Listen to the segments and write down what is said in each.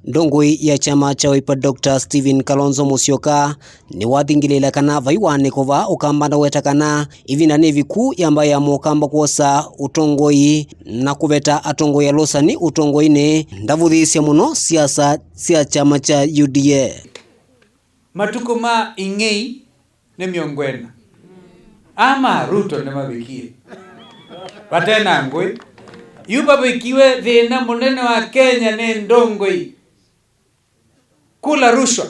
Ndongoi ya chama cha Wiper Dr. Stephen Kalonzo Musyoka ni wathingilila kana vaiwane kova ukamba wetakana ivinda ni viku yamba ya mukamba kuosa utongoi na kuveta atongoi alosani utongoine ndavuthiisya muno siasa sia chama cha UDA. Matukuma ingei ni miongwena ama Ruto ni mabikie patena ngoi yuba bikiwe thina munene wa Kenya ni ndongoi kula rushwa.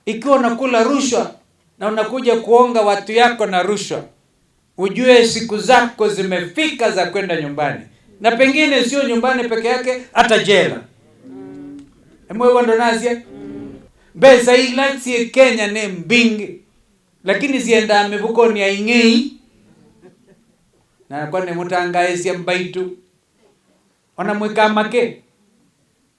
Ikiwa unakula rushwa na unakuja kuonga watu yako na rushwa, ujue siku zako zimefika za kwenda nyumbani, na pengine sio nyumbani peke yake, hata jela. Emwe wandonazia besa ila si Kenya ni mbingi, lakini zienda mivuko ni aingei na kwa ni mutangaezi ya mbaitu wanamweka make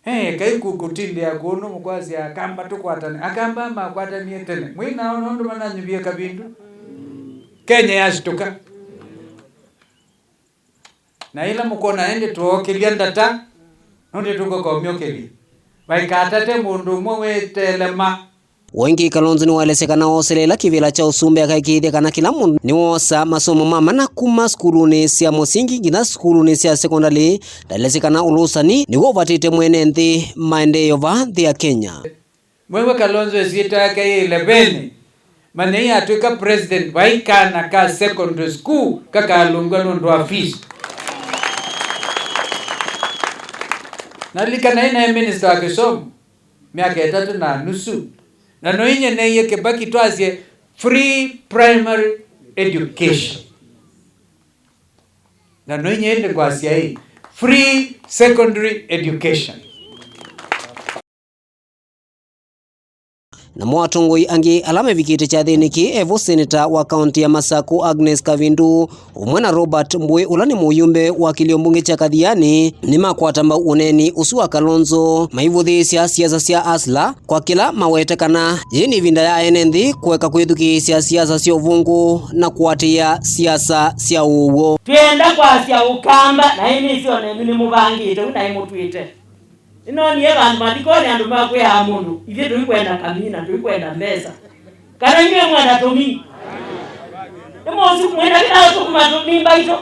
kai kukutindi ya kuno mukwazi ya kamba tukwatane akamba makwatani etene mwina ondo mananyibie kabindu Kenya yashtuka na ila mukona ende tuokelia ndata nonde tuko kwa myokeli baikatate mundu mwe telema. Wengi Kalonzo ni walesekana oselela kivila cha usumbe akaikithia kana kila mundu ni wosa masomo mama na kuma skuluni sia musingi ngina skuluni sia sekondari dalesekana ulusani ni wovatite mwene nthi maendeleo va nthi ya Kenya. Mwewe Kalonzo esita kai 11 mane ya tuka president baikana ka secondary school kaka lunga ndo afisi nalikana ina minister wa kisomo miaka 3 na nusu na noinye neye kebaki twazie free primary education na noinye ende kwa hii free secondary education. Na mwatongoi angi alame vikite cha thiniki evo senator wa county ya Masako Agnes Kavindu umwana Robert Mbwe ulani muyumbe wa kiliombunge cha Kathiani ni makwatamba uneni usua Kalonzo maivuthiisya siasa sia asla kwa kila mawetekana yini vinda ya enenthi kuweka kwithukisya siasa sia uvungu na kuatia siasa sia uwo twenda kwa sia ukamba na ini sio nemi ni mubangite na imutwite ino niye bantu matikoni andu makwe ya mundu ivye tuikwenda kamina tuikwenda mbesa kana nyiwe mwana tomi emo siku mwenda kila siku matomi mbaito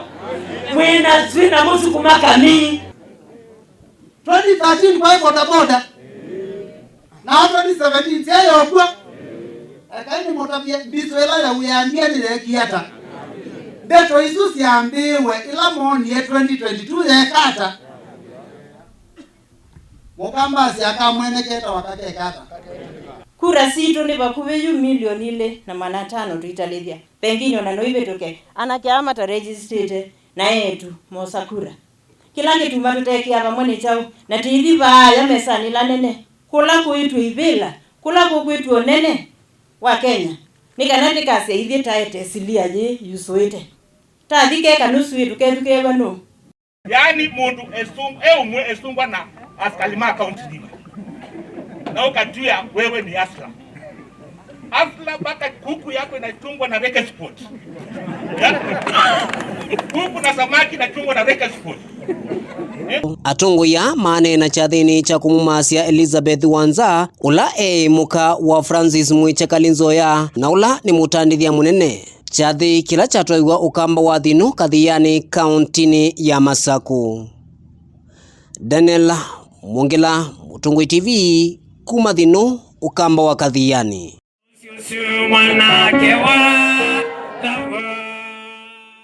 mwena swina musu kumakami 2013 kwa boda boda na 2017 yayo kwa akaini motabia biswela ya uyaambia ni lekiata ndeto isusi ambiwe ila moni ya 2022 ya kata mukamba siaka mwene keta wakake kata kura situ ni bakubeyu milioni ile na mana 5 tuitalithia pengine ona noibe toke anakiama ta registered na yetu mosakura kila kitu matuteki aba mwene chao na tithi ba ya mesani la nene kula kuitu ibila kula kuitu nene wa Kenya nikanandika ase ithi taete silia je yusoite tathike kanusu itu ketuke bano yani mundu umwe esungwa na askalima account nima na ukatuya wewe ni asla baka kuku yako inachungwa na weka sport kuku na samaki inachungwa na weka sport. Atongo ya maane na chathini cha kumumasia Elizabeth Wanza ula muka wa Francis Mwicha Kalinzoya na ula ni mutandithia munene chathi kila chatwaiwa ukamba wa thinu Kathiani kauntini ya Masako. Daniel Mwongela, Mutongoi TV, kuma thinu ukamba wa Kathiani.